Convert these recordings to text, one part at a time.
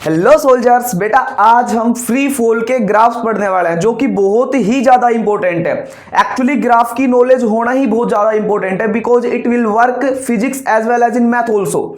Hello soldiers, बेटा आज हम फ्री फॉल के ग्राफ्स पढ़ने वाले हैं जो कि बहुत ही ज्यादा इंपॉर्टेंट है। एक्चुअली ग्राफ की नॉलेज होना ही बहुत ज्यादा इंपॉर्टेंट है because it will work physics as well as in math also.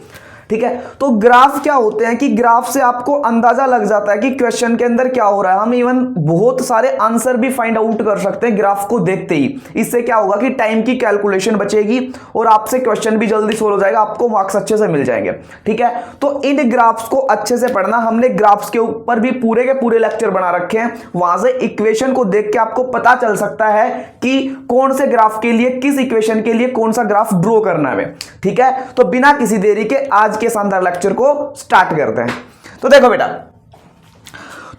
ठीक है, तो ग्राफ क्या होते हैं कि ग्राफ से आपको अंदाजा लग जाता है कि क्वेश्चन के अंदर क्या हो रहा है। हम इवन बहुत सारे आंसर भी फाइंड आउट कर सकते हैं ग्राफ को देखते ही। इससे क्या होगा कि टाइम की कैलकुलेशन बचेगी और आपसे क्वेश्चन भी जल्दी सोल्व हो जाएगा, आपको मार्क्स अच्छे से मिल जाएंगे। ठीक है, तो इन ग्राफ्स को अच्छे से पढ़ना। हमने ग्राफ्स के ऊपर भी पूरे के पूरे लेक्चर बना रखे हैं, वहां से इक्वेशन को देख के आपको पता चल सकता है कि कौन से ग्राफ के लिए, किस इक्वेशन के लिए कौन सा ग्राफ ड्रॉ करना है। ठीक है, तो बिना किसी देरी के आज के शानदार लेक्चर को स्टार्ट करते हैं। तो देखो बेटा,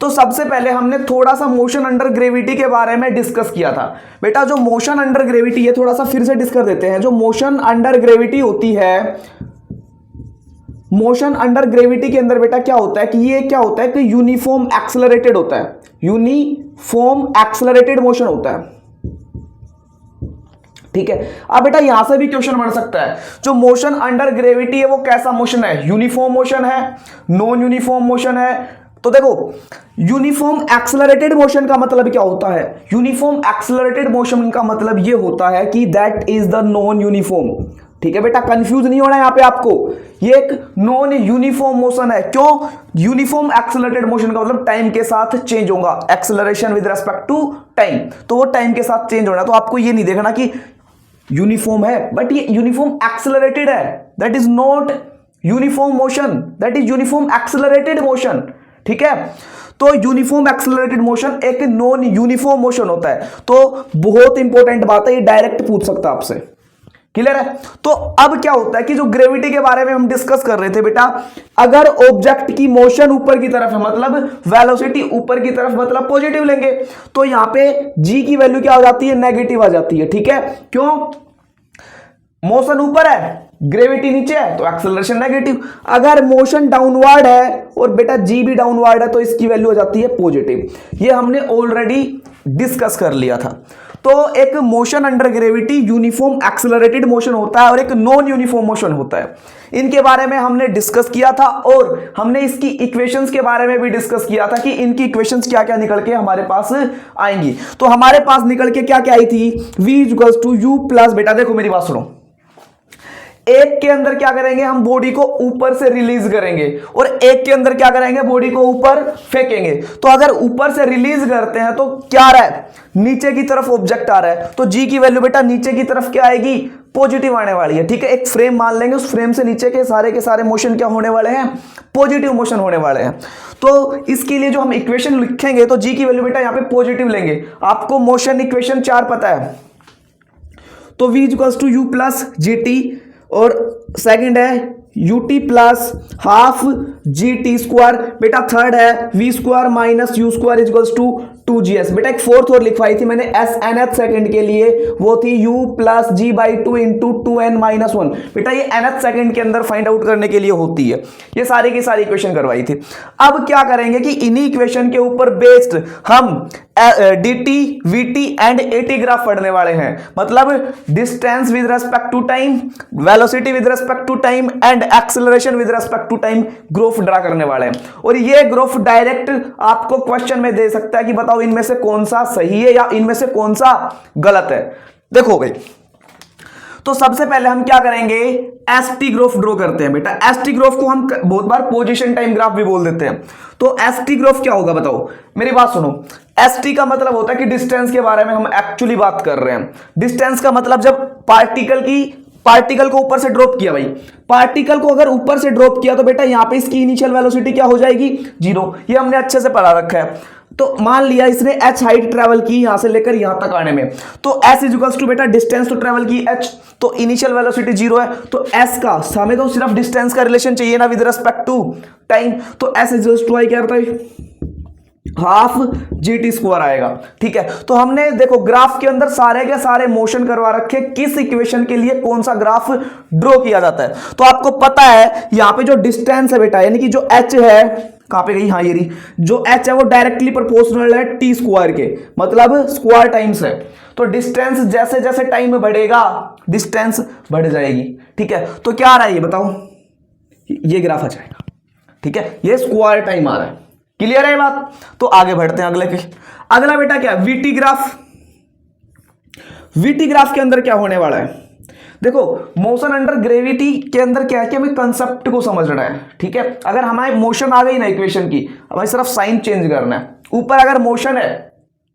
तो सबसे पहले हमने थोड़ा सा मोशन अंडर ग्रेविटी के बारे में डिस्कस किया था। बेटा जो मोशन अंडर ग्रेविटी है, थोड़ा सा फिर से डिस्कस देते हैं। जो मोशन अंडर ग्रेविटी होती है, मोशन अंडर ग्रेविटी के अंदर बेटा क्या होता है कि ये क्या होता है कि यूनिफॉर्म एक्सेलरेटेड होता है। यूनिफॉर्म एक्सेलरेटेड मोशन होता है। ठीक है, अब बेटा यहां से भी क्वेश्चन बन सकता है, जो मोशन अंडर ग्रेविटी है वो कैसा मोशन है? यूनिफॉर्म मोशन है, नॉन यूनिफॉर्म मोशन है? तो देखो, यूनिफॉर्म एक्सेलरेटेड मोशन का मतलब क्या होता है? यूनिफॉर्म एक्सेलरेटेड मोशन का मतलब ये होता है कि that is the non uniform. ठीक है बेटा, कंफ्यूज नहीं होना है यहां पे आपको, ये एक नॉन यूनिफॉर्म मोशन है। क्यों? यूनिफॉर्म एक्सेलरेटेड मोशन का मतलब टाइम के साथ चेंज होगा, acceleration with respect to time, तो वो टाइम के साथ चेंज होना। तो आपको ये नहीं देखना कि यूनिफॉर्म है बट ये यूनिफॉर्म एक्सेलरेटेड है, that is not uniform motion, that is uniform accelerated motion. ठीक है, तो यूनिफॉर्म एक्सेलरेटेड मोशन एक नॉन यूनिफॉर्म मोशन होता है। तो बहुत इंपॉर्टेंट बात है, ये डायरेक्ट पूछ सकता है आपसे। क्लियर है? तो अब क्या होता है कि जो ग्रेविटी के बारे में हम डिस्कस कर रहे थे बेटा, अगर ऑब्जेक्ट की मोशन ऊपर की तरफ है, मतलब वेलोसिटी ऊपर की तरफ, मतलब पॉजिटिव लेंगे, तो यहां पे जी की वैल्यू क्या हो जाती है? नेगेटिव आ जाती है। ठीक है, क्यों? मोशन ऊपर है, ग्रेविटी नीचे है, तो एक्सेलरेशन नेगेटिव। अगर मोशन डाउनवर्ड है और बेटा जी भी डाउनवर्ड है, तो इसकी वैल्यू हो जाती है पॉजिटिव। ये हमने ऑलरेडी डिस्कस कर लिया था। तो एक motion under gravity uniform accelerated motion होता है और एक नॉन यूनिफॉर्म मोशन होता है। इनके बारे में हमने डिस्कस किया था और हमने इसकी इक्वेशंस के बारे में भी डिस्कस किया था कि इनकी इक्वेशंस क्या क्या निकल के हमारे पास आएंगी। तो हमारे पास निकल के क्या क्या आई थी? v equals to u plus, बेटा देखो मेरी बात सुनो, एक के अंदर क्या करेंगे हम? बॉडी को ऊपर से रिलीज करेंगे और एक के अंदर क्या करेंगे? बॉडी को ऊपर फेंकेंगे। तो अगर ऊपर से रिलीज करते हैं तो क्या आ रहा है? नीचे की तरफ ऑब्जेक्ट आ रहा है, तो जी की वैल्यू बेटा नीचे की तरफ क्या आएगी? पॉजिटिव आने वाली है। ठीक है, एक फ्रेम मान लेंगे, उस फ्रेम से नीचे के सारे मोशन क्या होने वाले हैं? पॉजिटिव मोशन होने वाले हैं। तो इसके लिए जो हम इक्वेशन लिखेंगे तो जी की वैल्यू बेटा यहां पे पॉजिटिव लेंगे। आपको मोशन इक्वेशन 4 पता है, तो v equals to u plus g t, और सेकंड है ut plus half g t square. बेटा थर्ड है v square minus u square equals to 2gs। बेटा एक फोर्थ और लिखवाई थी मैंने एस एन एथ सेकेंड के लिए, वो थी u plus g by two into 2n minus 1। बेटा ये nth सेकेंड के अंदर फाइंड आउट करने के लिए होती है। ये सारी की सारी इक्वेशन करवाई थी। अब क्या करेंगे कि इन्हीं इक्वेशन के ऊपर बेस्ड हम dt, vt and at graph पढ़ने वाले हैं। मतलब distance with respect to time, velocity with respect to time and acceleration with respect to time graph draw करने वाले हैं। और ये ग्राफ डायरेक्ट आपको क्वेश्चन में दे सकता है कि बताओ इनमें से कौन सा सही है या इनमें से कौन सा गलत है। देखो भाई, तो सबसे पहले हम क्या करेंगे? एसटी ग्राफ ड्रॉ करते हैं। बेटा एसटी ग्राफ को हम बहुत बार पोजीशन टाइम ग्राफ भी बोल देते हैं। तो एसटी ग्राफ क्या होगा बताओ, मेरी बात सुनो। एसटी का मतलब होता है कि डिस्टेंस के बारे में हम एक्चुअली बात कर रहे हैं। डिस्टेंस का मतलब जब पार्टिकल को ऊपर से ड्रॉप किया, भाई पार्टिकल को अगर ऊपर से ड्रॉप किया तो बेटा यहां पे इसकी इनिशियल वेलोसिटी क्या हो जाएगी? 0। ये हमने अच्छे से पढ़ा रखा है। तो मान लिया इसने h हाइट ट्रेवल की यहां से लेकर यहां तक आने में, तो s इज इक्वल्स टू बेटा डिस्टेंस तो ट्रेवल की h, तो इनिशियल वेलोसिटी 0 है, तो s का हमें तो सिर्फ डिस्टेंस का रिलेशन चाहिए ना विद रिस्पेक्ट टू टाइम, तो s इज इक्वल्स टू आई क्या होता है? हाफ जी टी स्क्वायर आएगा। ठीक है, तो हमने देखो ग्राफ के अंदर सारे के सारे मोशन करवा रखे, किस इक्वेशन के लिए कौन सा ग्राफ ड्रॉ किया जाता है। तो आपको पता है यहां पे जो डिस्टेंस है बेटा, यानी कि जो h है, कहां पे गई? हाँ ये रही, जो h है वो डायरेक्टली प्रोपोर्शनल है टी स्क्वायर के, मतलब स्क्वायर टाइम्स है। तो डिस्टेंस जैसे जैसे टाइम बढ़ेगा डिस्टेंस बढ़ जाएगी। ठीक है, तो क्या आ रहा है ये बताओ? ये ग्राफ आ जाएगा। ठीक है, ये स्क्वायर टाइम आ रहा है। क्लियर है बात? तो आगे बढ़ते हैं अगले के। अगला बेटा क्या है? VT graph. वीटी ग्राफ के अंदर क्या होने वाला है? देखो, मोशन अंडर ग्रेविटी के अंदर क्या है कि हमें कंसेप्ट को समझना है। ठीक है, अगर हमारे मोशन आ गई ना इक्वेशन की, हमें सिर्फ साइन चेंज करना है। ऊपर अगर मोशन है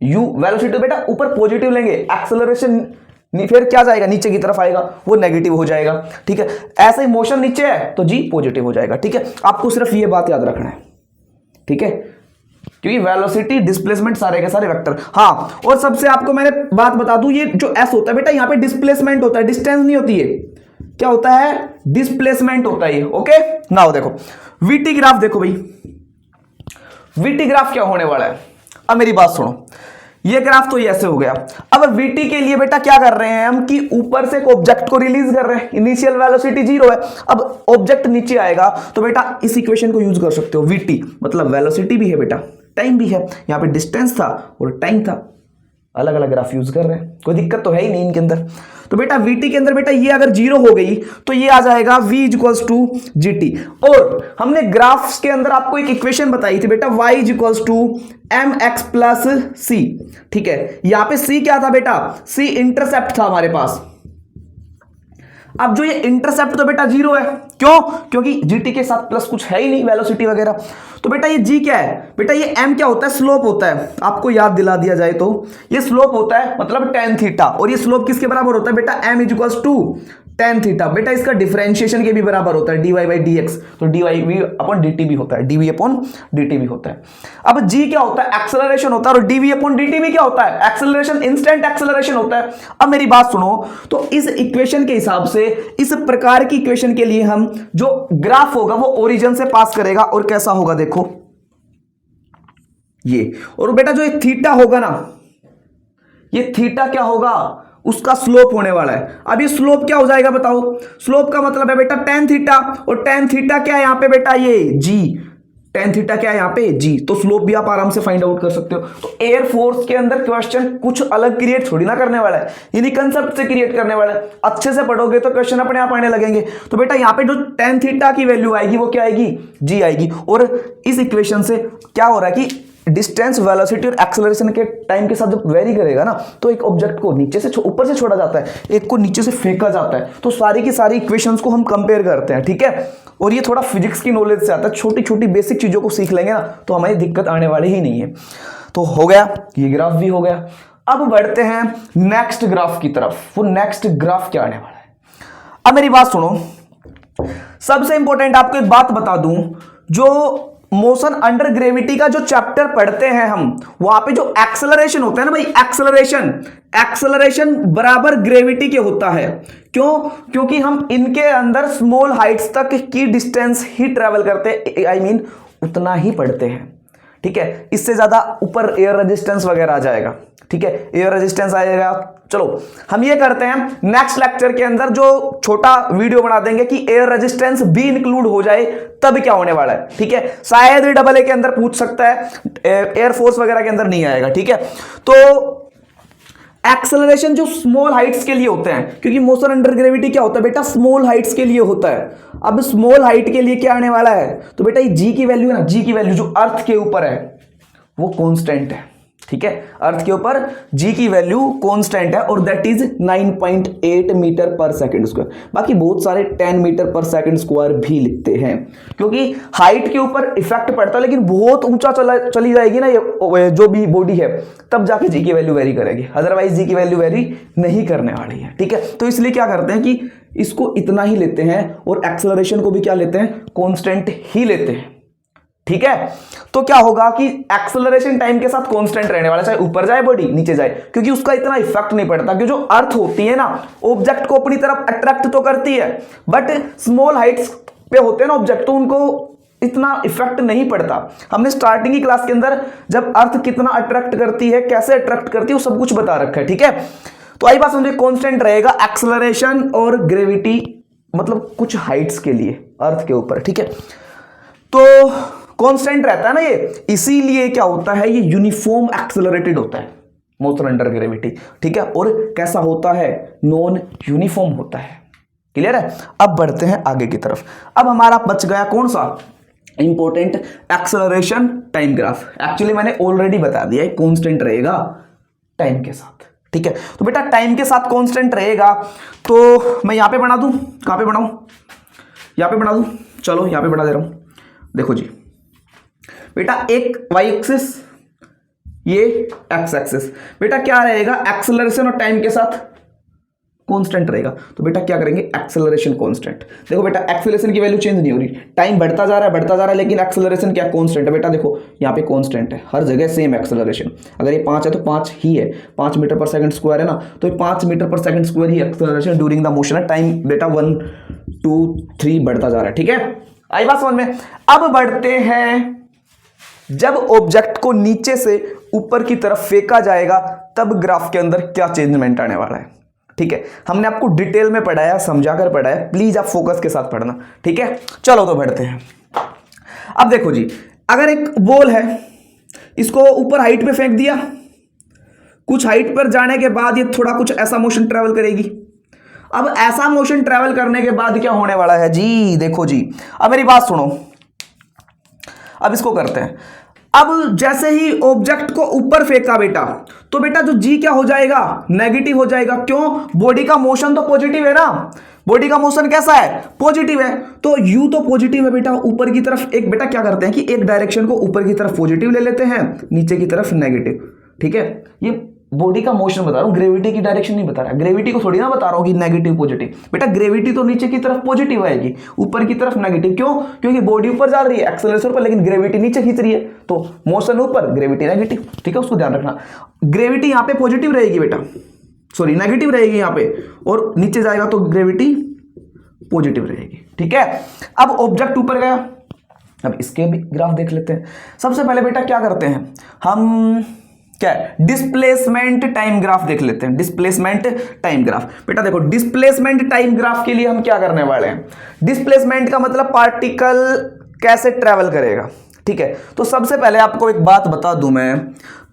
u वेलोसिटी, बेटा ऊपर पॉजिटिव लेंगे, एक्सेलरेशन फिर क्या जाएगा? नीचे की तरफ आएगा, वो नेगेटिव हो जाएगा। ठीक है, ऐसे ही मोशन नीचे है तो जी पॉजिटिव हो जाएगा। ठीक है, आपको सिर्फ ये बात याद रखना है। ठीक है, क्योंकि वेलोसिटी डिस्प्लेसमेंट सारे के सारे वेक्टर। हाँ, और सबसे आपको मैंने बात बता दूं, ये जो एस होता है बेटा, यहां पे डिस्प्लेसमेंट होता है, डिस्टेंस नहीं होती है। क्या होता है? डिस्प्लेसमेंट होता है ये। ओके, नाउ देखो वीटी ग्राफ। देखो भाई, वीटी ग्राफ क्या होने वाला है? अब मेरी बात सुनो, ये ग्राफ तो ये ऐसे हो गया। अब वीटी के लिए बेटा क्या कर रहे हैं हम कि ऊपर से एक ऑब्जेक्ट को रिलीज कर रहे हैं, इनिशियल वेलोसिटी 0 है। अब ऑब्जेक्ट नीचे आएगा तो बेटा इस इक्वेशन को यूज कर सकते हो। वीटी मतलब वेलोसिटी भी है बेटा, टाइम भी है। यहां पे डिस्टेंस था और टाइम था, अलग अलग ग्राफ यूज कर रहे हैं, कोई दिक्कत तो है ही नहीं इनके अंदर। तो बेटा वीटी के अंदर बेटा ये अगर 0 हो गई तो ये आ जाएगा v equals to g t. और हमने ग्राफ्स के अंदर आपको एक इक्वेशन बताई थी बेटा, y equals to M X plus C. ठीक है, यहां पे c क्या था बेटा? c इंटरसेप्ट था हमारे पास। अब जो ये इंटरसेप्ट तो बेटा 0 है, क्यों? क्योंकि जीटी के साथ प्लस कुछ है ही नहीं, वेलोसिटी वगैरह। तो बेटा ये जी क्या है? बेटा ये एम क्या होता है? स्लोप होता है। आपको याद दिला दिया जाए तो ये स्लोप होता है, मतलब tan थीटा। और ये स्लोप किसके बराबर होता है बेटा? m equals to tan theta. बेटा इसका डिफरेंशिएशन के भी बराबर होता है, dy बाई dx। तो dy अपॉन dt भी होता है, dv अपॉन dt भी होता है। अब g क्या होता है? एक्सेलरेशन होता है। और dv अपॉन dt भी क्या होता है? एक्सेलरेशन, इंस्टेंट एक्सेलरेशन होता है। अब मेरी बात सुनो, तो इस इक्वेशन के हिसाब से, इस प्रकार की इक्वेशन के लिए हम जो ग्राफ होगा वो ओरिजिन से पास करेगा। और कैसा होगा? देखो ये, और बेटा जो ये थीटा होगा ना, ये थीटा क्या होगा? उसका स्लोप होने वाला है। अब ये स्लोप क्या हो जाएगा बताओ? स्लोप का मतलब है बेटा tan थीटा। और tan थीटा क्या है यहां पे बेटा? ये g। tan थीटा क्या है यहां पे? g। तो स्लोप भी आप आराम से फाइंड आउट कर सकते हो। तो एयर फोर्स के अंदर क्वेश्चन कुछ अलग क्रिएट थोड़ी ना करने वाला है, यानी कंसेप्ट से क्रिएट करने वाला है। अच्छे से पढ़ोगे तो क्वेश्चन अपने आप आने लगेंगे। तो बेटा यहां पे जो tan थीटा की वैल्यू आएगी वो क्या आएगी? g आएगी। और इस इक्वेशन से क्या हो रहा है कि डिस्टेंस, वेलोसिटी और एक्सेलरेशन के टाइम के साथ जब वेरी करेगा ना, तो एक ऑब्जेक्ट को नीचे से ऊपर से छोड़ा जाता है, एक को नीचे से फेंका जाता है। तो सारी की सारी इक्वेशंस को हम कंपेयर करते हैं। ठीक है, और ये थोड़ा फिजिक्स की नॉलेज से आता है। छोटी छोटी बेसिक चीजों को सीख लेंगे ना तो हमारी दिक्कत आने वाली ही नहीं है। तो हो गया, ये ग्राफ भी हो गया। अब बढ़ते हैं नेक्स्ट ग्राफ की तरफ। वो नेक्स्ट ग्राफ क्या आने वाला है? अब मेरी बात सुनो, सबसे इंपॉर्टेंट आपको एक बात बता दूं, जो मोशन अंडर ग्रेविटी का जो चैप्टर पढ़ते हैं हम, वहां पे जो एक्सेलरेशन होता है ना भाई, एक्सेलरेशन बराबर ग्रेविटी के होता है। क्यों? क्योंकि हम इनके अंदर स्मॉल हाइट्स तक की डिस्टेंस ही ट्रेवल करते हैं, आई मीन उतना ही पढ़ते हैं। ठीक है, इससे ज्यादा ऊपर एयर रेजिस्टेंस वगैरह आ जाएगा। ठीक है, एयर रेजिस्टेंस आएगा। चलो हम ये करते हैं, नेक्स्ट लेक्चर के अंदर जो छोटा वीडियो बना देंगे कि एयर रेजिस्टेंस भी इंक्लूड हो जाए, तब क्या होने वाला है। ठीक है, शायद AA के अंदर पूछ सकता है, एयरफोर्स वगैरह के अंदर नहीं आएगा। ठीक है, तो एक्सेलरेशन जो स्मॉल हाइट्स के लिए होते हैं, क्योंकि मोशन अंडर ग्रेविटी क्या होता है बेटा? स्मॉल हाइट्स के लिए होता है। अब स्मॉल हाइट के लिए क्या आने वाला है? तो बेटा ये जी की वैल्यू है ना, जी की वैल्यू जो अर्थ के ऊपर है वो कांस्टेंट है। ठीक है, अर्थ के ऊपर जी की वैल्यू कांस्टेंट है और दैट इज 9.8 मीटर पर सेकंड स्क्वायर। बाकी बहुत सारे 10 मीटर पर सेकंड स्क्वायर भी लिखते हैं, क्योंकि हाइट के ऊपर इफेक्ट पड़ता है। लेकिन बहुत ऊंचा चली जाएगी ना ये जो भी बॉडी है, तब जाके जी की वैल्यू वेरी करेगी, अदरवाइज जी की वैल्यू वेरी नहीं करने वाली है। ठीक है, तो इसलिए क्या करते हैं कि इसको इतना ही लेते हैं और एक्सेलरेशन को भी क्या लेते हैं? कांस्टेंट ही लेते हैं। ठीक है, तो क्या होगा कि एक्सेलरेशन टाइम के साथ कांस्टेंट रहने वाला, चाहे ऊपर जाए बॉडी नीचे जाए, क्योंकि उसका इतना इफेक्ट नहीं पड़ता। क्योंकि जो अर्थ होती है ना, ऑब्जेक्ट को अपनी तरफ अट्रैक्ट तो करती है, बट स्मॉल हाइट्स पे होते हैं ना ऑब्जेक्ट, तो उनको इतना इफेक्ट नहीं पड़ता। हमने स्टार्टिंग की क्लास के अंदर जब अर्थ कितना अट्रैक्ट करती है, कैसे अट्रैक्ट करती है, वो सब कुछ बता रखा है। ठीक है, तो आई बात समझे, कांस्टेंट रहेगा एक्सेलरेशन और ग्रेविटी, मतलब कुछ हाइट्स के लिए अर्थ के ऊपर। ठीक है, तो कांस्टेंट रहता है ना ये, इसीलिए क्या होता है, ये यूनिफॉर्म एक्सेलरेटेड होता है मोशन अंडर ग्रेविटी। ठीक है, और कैसा होता है? नॉन यूनिफॉर्म होता है। क्लियर है? अब बढ़ते हैं आगे की तरफ। अब हमारा बच गया कौन सा? Important acceleration time graph. Actually मैंने ऑलरेडी बता दिया है, कांस्टेंट रहेगा टाइम के साथ, ठीक है। तो बेटा टाइम के साथ कांस्टेंट रहेगा, तो मैं यहां पे बना दूं, कहां पे बनाऊं, यहां पे बना दूं, चलो यहां पे बना दे रहा हूं। देखो जी बेटा, एक वाई एक्सिस, ये एक्स एक्सिस, बेटा क्या रहेगा, एक्सेलरेशन और टाइम के साथ कांस्टेंट रहेगा। तो बेटा क्या करेंगे, एक्सेलरेशन कांस्टेंट। देखो बेटा एक्सेलरेशन की वैल्यू चेंज नहीं हो रही, टाइम बढ़ता जा रहा है, लेकिन एक्सेलरेशन क्या कांस्टेंट है। बेटा देखो यहाँ पे कांस्टेंट है, हर जगह सेम एक्सेलरेशन। अगर ये 5 है तो 5 ही है, 5 मीटर पर सेकंड स्क्वायर है ना, तो ये 5 मीटर पर second square he acceleration during the motion है। टाइम बेटा 1 2 3 बढ़ता जा रहा है, ठीक है। आई बात समझ में। अब बढ़ते हैं, जब ऑब्जेक्ट को नीचे से ऊपर की तरफ फेंका जाएगा तब ग्राफ के अंदर क्या चेंजमेंट आने वाला है, ठीक है। हमने आपको डिटेल में पढ़ाया, समझाकर पढ़ाया, प्लीज आप फोकस के साथ पढ़ना, ठीक है। चलो तो बढ़ते हैं। अब देखो जी, अगर एक बॉल है, इसको ऊपर हाइट पे फेंक दिया, कुछ हाइट पर जाने के बाद ये थोड़ा कुछ ऐसा मोशन ट्रेवल करेगी। अब ऐसा मोशन ट्रेवल करने के बाद क्या होने वाला है जी, देखो जी, अब मेरी बात सुनो, अब इसको करते हैं। अब जैसे ही ऑब्जेक्ट को ऊपर फेंका बेटा, तो बेटा जो जी क्या हो जाएगा, नेगेटिव हो जाएगा। क्यों, बॉडी का मोशन तो पॉजिटिव है ना, बॉडी का मोशन कैसा है, पॉजिटिव है, तो यू तो पॉजिटिव है बेटा, ऊपर की तरफ एक, बेटा क्या करते हैं कि एक डायरेक्शन को ऊपर की तरफ पॉजिटिव ले लेते हैं, नीचे की तरफ नेगेटिव, ठीक है। ये बॉडी का मोशन बता रहा हूं, ग्रेविटी की डायरेक्शन नहीं बता रहा, ग्रेविटी को थोड़ी ना बता रहा हूं कि नेगेटिव पॉजिटिव। बेटा ग्रेविटी तो नीचे की तरफ पॉजिटिव आएगी, ऊपर की तरफ नेगेटिव। क्यों, क्योंकि बॉडी ऊपर जा रही है एक्सेलरेशन पर, लेकिन ग्रेविटी नीचे खींच रही है, तो मोशन ऊपर, ग्रेविटी नेगेटिव, ठीक है। उसको ध्यान रखना, ग्रेविटी यहां पे पॉजिटिव रहेगी बेटा, सॉरी नेगेटिव रहेगी यहां पे, और नीचे जाएगा तो ग्रेविटी पॉजिटिव रहेगी, ठीक है। अब ऑब्जेक्ट ऊपर गया, अब इसके भी ग्राफ देख लेते हैं। सबसे पहले बेटा क्या करते हैं हम, क्या है, डिस्प्लेसमेंट टाइम ग्राफ देख लेते हैं। डिस्प्लेसमेंट टाइम ग्राफ, बेटा देखो डिस्प्लेसमेंट टाइम ग्राफ के लिए हम क्या करने वाले हैं, डिस्प्लेसमेंट का मतलब पार्टिकल कैसे ट्रेवल करेगा, ठीक है। तो सबसे पहले आपको एक बात बता दूं मैं,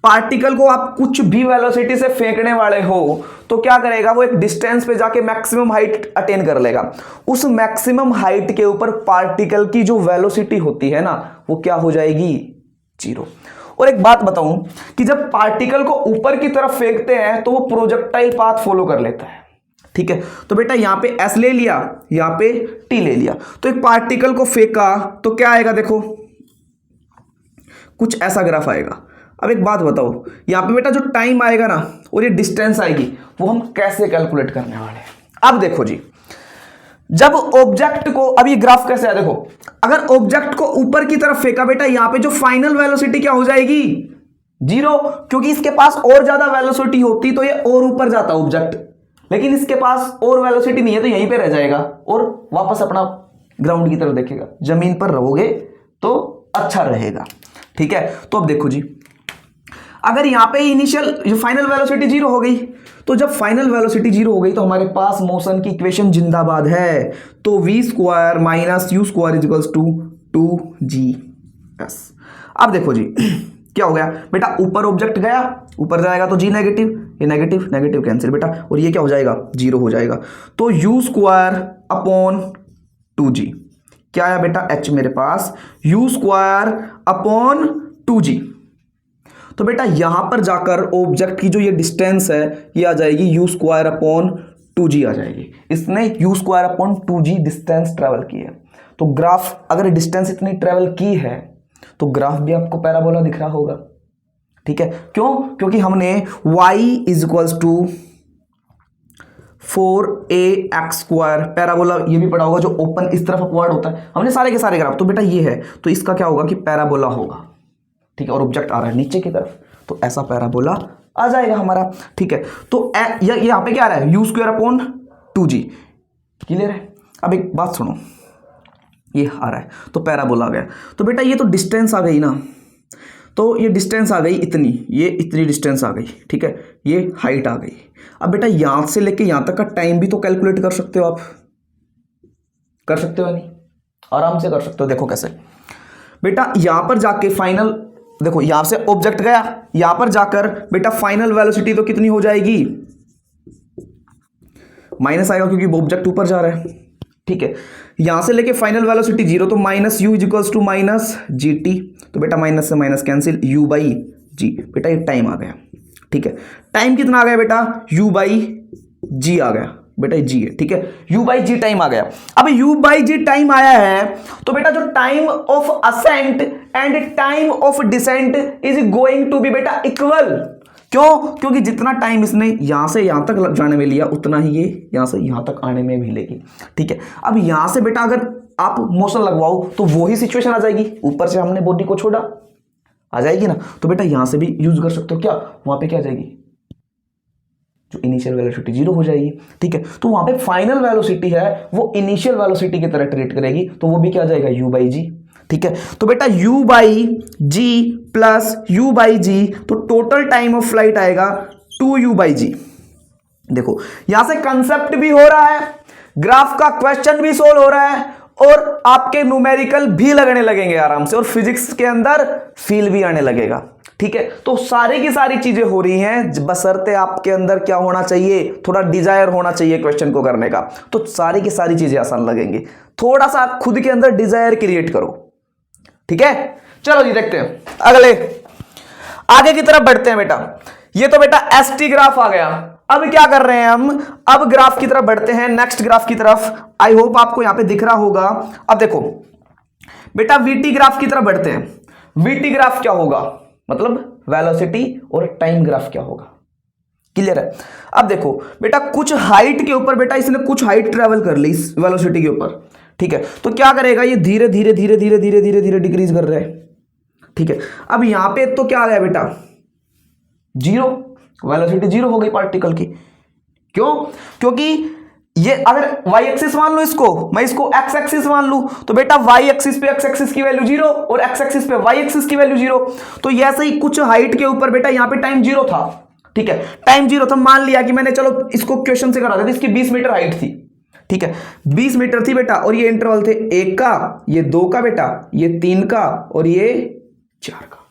पार्टिकल को आप कुछ भी वेलोसिटी से फेंकने वाले हो तो क्या करेगा, वो एक डिस्टेंस पे जाके मैक्सिमम हाइट अटेन कर लेगा। उस मैक्सिमम हाइट के ऊपर पार्टिकल की जो वेलोसिटी होती है ना, वो क्या हो जाएगी, जीरो। और एक बात बताऊं कि जब पार्टिकल को ऊपर की तरफ फेंकते हैं तो वो प्रोजेक्टाइल पाथ फॉलो कर लेता है, ठीक है। तो बेटा यहां पे एस ले लिया, यहां पे टी ले लिया, तो एक पार्टिकल को फेंका तो क्या आएगा, देखो कुछ ऐसा ग्राफ आएगा। अब एक बात बताओ, यहां पे बेटा जो टाइम आएगा ना और ये डिस्टेंस आएगी, वो हम कैसे कैलकुलेट करने वाले हैं। अब देखो जी, जब ऑब्जेक्ट को, अब ये ग्राफ कैसे है, देखो अगर ऑब्जेक्ट को ऊपर की तरफ फेंका बेटा, यहां पे जो फाइनल वेलोसिटी क्या हो जाएगी, जीरो, क्योंकि इसके पास और ज्यादा वेलोसिटी होती तो ये और ऊपर जाता ऑब्जेक्ट, लेकिन इसके पास और वेलोसिटी नहीं है तो यहीं पे रह जाएगा और वापस अपना ग्राउंड की तरफ देखेगा। जमीन पर रहोगे तो अच्छा रहेगा, ठीक है। तो अब देखो जी, अगर यहां पे इनिशियल जो फाइनल वेलोसिटी जीरो हो गई, तो जब फाइनल वेलोसिटी जीरो हो गई तो हमारे पास मोशन की इक्वेशन जिंदाबाद है। तो v square minus u square equals to 2gs। अब देखो जी क्या हो गया बेटा, ऊपर ऑब्जेक्ट गया, ऊपर जाएगा तो g नेगेटिव, ये नेगेटिव नेगेटिव कैंसिल बेटा, और ये क्या हो जाएगा, जीरो हो जाएगा। तो u स्क्वायर अपॉन 2g, क्या है बेटा h मेरे पास, u स्क्वायर अपॉन 2g। तो बेटा यहां पर जाकर ऑब्जेक्ट की जो ये डिस्टेंस है ये आ जाएगी u स्क्वायर अपॉन 2g आ जाएगी। इसने u square upon 2g distance travel की है। तो ग्राफ, अगर डिस्टेंस इतनी ट्रेवल की है तो ग्राफ भी आपको पैराबोला दिख रहा होगा, ठीक है। क्यों, क्योंकि हमने y is equals to 4ax square, parabola ये भी पढ़ा होगा जो ओपन इस तरफ अपवर्ड होता है, हमने सारे के सारे ग्राफ। तो बेटा ये है, तो इसका क्या होगा कि पैराबोला होगा, ठीक है, और ऑब्जेक्ट आ रहा है नीचे की तरफ, तो ऐसा पैराबोला आ जाएगा हमारा, ठीक है। तो यहां पे क्या आ रहा है, u square upon 2g, clear है। अब एक बात सुनो, ये आ रहा है तो पैराबोला आ गया। तो बेटा ये तो डिस्टेंस आ गई ना, तो ये डिस्टेंस आ गई इतनी, ये इतनी डिस्टेंस आ गई, ठीक है, ये हाइट आ गई। अब बेटा यहां से लेके यहां तक का टाइम भी तो कैलकुलेट कर सकते हो आप, कर सकते हो नहीं, आराम से कर सकते हो। देखो कैसे बेटा, यहां पर जाके फाइनल, देखो यहां से ऑब्जेक्ट गया, यहां पर जाकर बेटा फाइनल वेलोसिटी तो कितनी हो जाएगी, माइनस आएगा क्योंकि ऑब्जेक्ट ऊपर जा रहा है, ठीक है, यहां से लेके फाइनल वेलोसिटी जीरो, तो minus u equals to minus g t, तो बेटा माइनस से minus cancel, u by g, बेटा ये टाइम आ गया। ठीक है, टाइम कितना आ गया बेटा, यू बाई जी आ गया, बेटा जी है। ठीक है, u बाई जी टाइम आ गया। अब u बाई जी टाइम आया है तो बेटा जो time of ascent and time of descent is going to be बेटा इक्वल। क्यों? क्योंकि जितना टाइम इसने यहां से यहां तक जाने में लिया उतना ही ये यहां से यहां तक आने में भी लेगी। ठीक है, अब यहां से बेटा अगर आप मोशन लगवाओ तो वही सिचुएशन आ जाएगी, ऊपर से हमने बॉडी को छोड़ा, आ जाएगी ना। तो बेटा यहां से भी यूज कर सकते हो, क्या वहां पे क्या आ जाएगी, जो इनिशियल वेलोसिटी जीरो हो जाएगी। ठीक है, तो वहां पे फाइनल वेलोसिटी है वो इनिशियल वेलोसिटी की तरह ट्रीट करेगी, तो वो भी क्या आ जाएगा, u बाई जी। ठीक है, तो बेटा u by G plus u by G, तो टोटल टाइम ऑफ फ्लाइट आएगा 2u बाई जी। देखो यहां से कंसेप्ट भी हो रहा है, ग्राफ का क्वेश्चन भी सोल्व हो रहा है, और आपके न्यूमेरिकल भी लगने लगेंगे आराम से, और फिजिक्स के अंदर फील भी आने लगेगा। ठीक है, तो सारी की सारी चीजें हो रही हैं, बशर्ते आपके अंदर क्या होना चाहिए, थोड़ा डिजायर होना चाहिए क्वेश्चन को करने का, तो सारी की सारी चीजें आसान लगेंगी। थोड़ा सा खुद के अंदर डिजायर क्रिएट करो। ठीक है, चलो जी देखते हैं अगले, आगे की तरफ बढ़ते हैं बेटा। ये तो बेटा एसटी ग्राफ आ गया। अब क्या कर रहे हैं हम, अब ग्राफ की तरफ बढ़ते हैं, नेक्स्ट ग्राफ की तरफ। आई होप आपको यहां पे दिख रहा होगा। अब देखो बेटा वीटी ग्राफ की तरफ बढ़ते हैं। वीटी ग्राफ क्या होगा, मतलब वेलोसिटी और टाइम ग्राफ क्या होगा, क्लियर है। अब देखो बेटा कुछ हाइट के ऊपर बेटा इसने कुछ हाइट ट्रेवल कर ली इस वेलोसिटी के ऊपर। ठीक है, तो क्या करेगा, ये धीरे धीरे धीरे धीरे धीरे धीरे धीरे डिक्रीज कर रहा है। ठीक है, अब यहां पे तो क्या आ गया बेटा, जीरो, वेलोसिटी जीरो हो गई पार्टिकल की। क्यों? क्योंकि ये अगर y एक्सिस मान लो इसको, मैं इसको x एक्सिस मान लूं, तो बेटा y एक्सिस पे x एक्सिस की वैल्यू जीरो और x एक्सिस पे y एक्सिस की वैल्यू जीरो। तो ये ऐसे ही कुछ हाइट के ऊपर बेटा यहां पे टाइम जीरो था। ठीक है, टाइम जीरो था, मान लिया कि मैंने, चलो इसको क्वेश्चन से करा था, इसकी 20 मीटर हाइट थी। ठीक है, 20 मीटर थी बेटा, और ये इंटरवल थे 1 का, ये 2 का बेटा, ये 3 का और ये 4 का।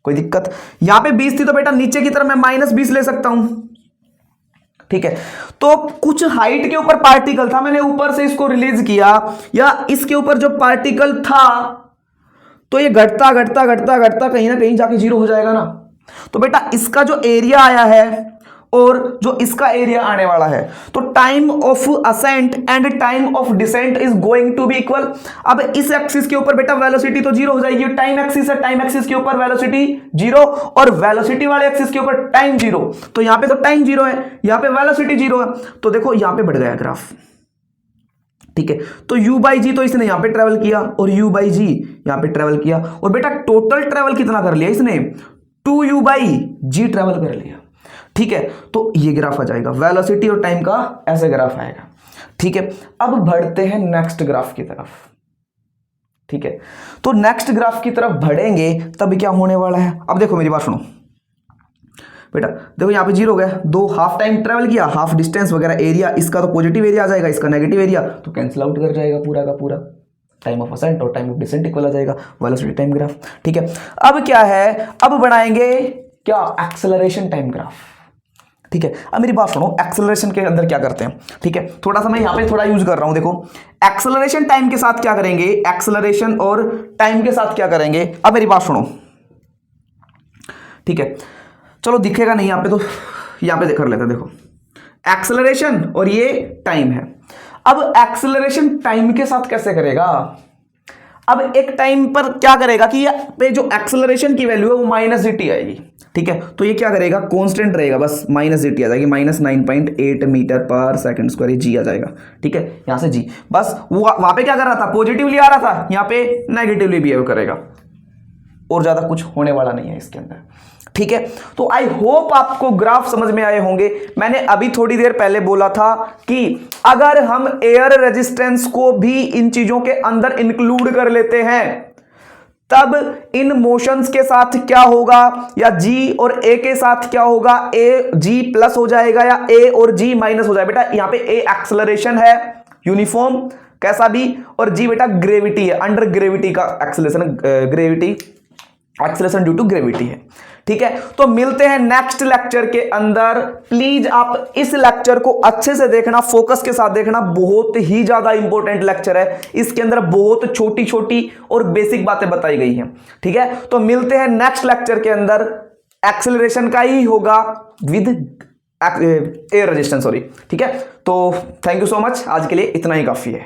कोई दिक्कत? यहां पे 20 थी तो बेटा नीचे की तरफ मैं माइनस 20 ले सकता हूं। ठीक है, तो कुछ हाइट के ऊपर पार्टिकल था, मैंने ऊपर से इसको रिलीज किया, या इसके ऊपर जो पार्टिकल था तो ये घटता घटता घटता घटता कहीं ना कहीं जाके जीरो हो जाएगा ना। तो बेटा इसका जो एरिया आया है और जो इसका एरिया आने वाला है, तो time of ascent and time of descent is going to be equal. अब इस एक्सिस के ऊपर बेटा वेलोसिटी तो जीरो हो जाएगी, टाइम एक्सिस है, टाइम एक्सिस के ऊपर वेलोसिटी जीरो, और वेलोसिटी वाले एक्सिस के ऊपर टाइम जीरो। तो यहां पे तो टाइम जीरो है, यहां पे वेलोसिटी जीरो है, तो देखो यहां पे बढ़ गया ग्राफ। ठीक है, तो u बाई जी तो इसने यहां पे ट्रेवल किया और u बाई जी यहां पे ट्रेवल किया, और बेटा टोटल ट्रेवल कितना कर लिया इसने, 2u बाई जी ट्रेवल कर लिया। ठीक है, तो ये ग्राफ आ जाएगा, वेलोसिटी और टाइम का ऐसे ग्राफ आएगा। ठीक है, अब बढ़ते हैं नेक्स्ट ग्राफ की तरफ। ठीक है, तो नेक्स्ट ग्राफ की तरफ बढ़ेंगे तब क्या होने वाला है। अब देखो मेरी बात सुनो बेटा, देखो यहां पे जीरो हो गया, दो हाफ टाइम ट्रेवल किया, हाफ डिस्टेंस वगैरह, एरिया इसका तो पॉजिटिव एरिया आ जाएगा, इसका नेगेटिव एरिया, तो कैंसिल आउट कर जाएगा पूरा का पूरा, टाइम ऑफ असेंट और टाइम ऑफ डिसेंट इक्वल आ जाएगा, वेलोसिटी टाइम ग्राफ। ठीक है, अब क्या है, अब बनाएंगे क्या, एक्सेलरेशन टाइम ग्राफ। ठीक है, अब मेरी बात सुनो, एक्सेलरेशन के अंदर क्या करते हैं। ठीक है, थोड़ा सा मैं यहां पे थोड़ा यूज कर रहा हूं, देखो एक्सेलरेशन टाइम के साथ क्या करेंगे, एक्सेलरेशन और टाइम के साथ क्या करेंगे। अब मेरी बात सुनो, ठीक है, चलो दिखेगा नहीं यहां पे, तो यहां पे कर लेते हैं। देखो एक्सेलरेशन और ये टाइम है। अब एक्सेलरेशन टाइम के साथ कैसे करेगा, अब एक टाइम पर क्या करेगा कि पे जो एक्सेलरेशन की वैल्यू है वो माइनस जी टी आएगी। ठीक है, तो ये क्या करेगा, कांस्टेंट रहेगा, बस माइनस जी टी आ जाएगी, -9.8 मीटर पर सेकंड स्क्वायर, जी आ जाएगा। ठीक है, यहां से जी, बस वो वहां पे क्या कर रहा था, पॉजिटिवली आ रहा था, यहां पे नेगेटिवली बिहेव करेगा, और ज्यादा कुछ होने वाला नहीं है इसके अंदर। ठीक है, तो आई होप आपको ग्राफ समझ में आए होंगे। मैंने अभी थोड़ी देर पहले बोला था कि अगर हम एयर रेजिस्टेंस को भी इन चीजों के अंदर इंक्लूड कर लेते हैं तब इन मोशंस के साथ क्या होगा, या जी और ए के साथ क्या होगा, ए जी प्लस हो जाएगा या ए और जी माइनस हो जाएगा। बेटा यहां पे ए एक्सेलरेशन है यूनिफॉर्म कैसा भी, और जी बेटा ग्रेविटी है, अंडर ग्रेविटी का acceleration, gravity acceleration due to gravity है। ठीक है, तो मिलते हैं नेक्स्ट लेक्चर के अंदर। प्लीज आप इस लेक्चर को अच्छे से देखना, फोकस के साथ देखना, बहुत ही ज्यादा इंपॉर्टेंट लेक्चर है। इसके अंदर बहुत छोटी छोटी और बेसिक बातें बताई गई हैं। ठीक है, तो मिलते हैं नेक्स्ट लेक्चर के अंदर। एक्सेलरेशन का ही होगा विद एयर रेजिस्टेंस, सॉरी। ठीक है, तो थैंक यू सो मच, आज के लिए इतना ही काफी है।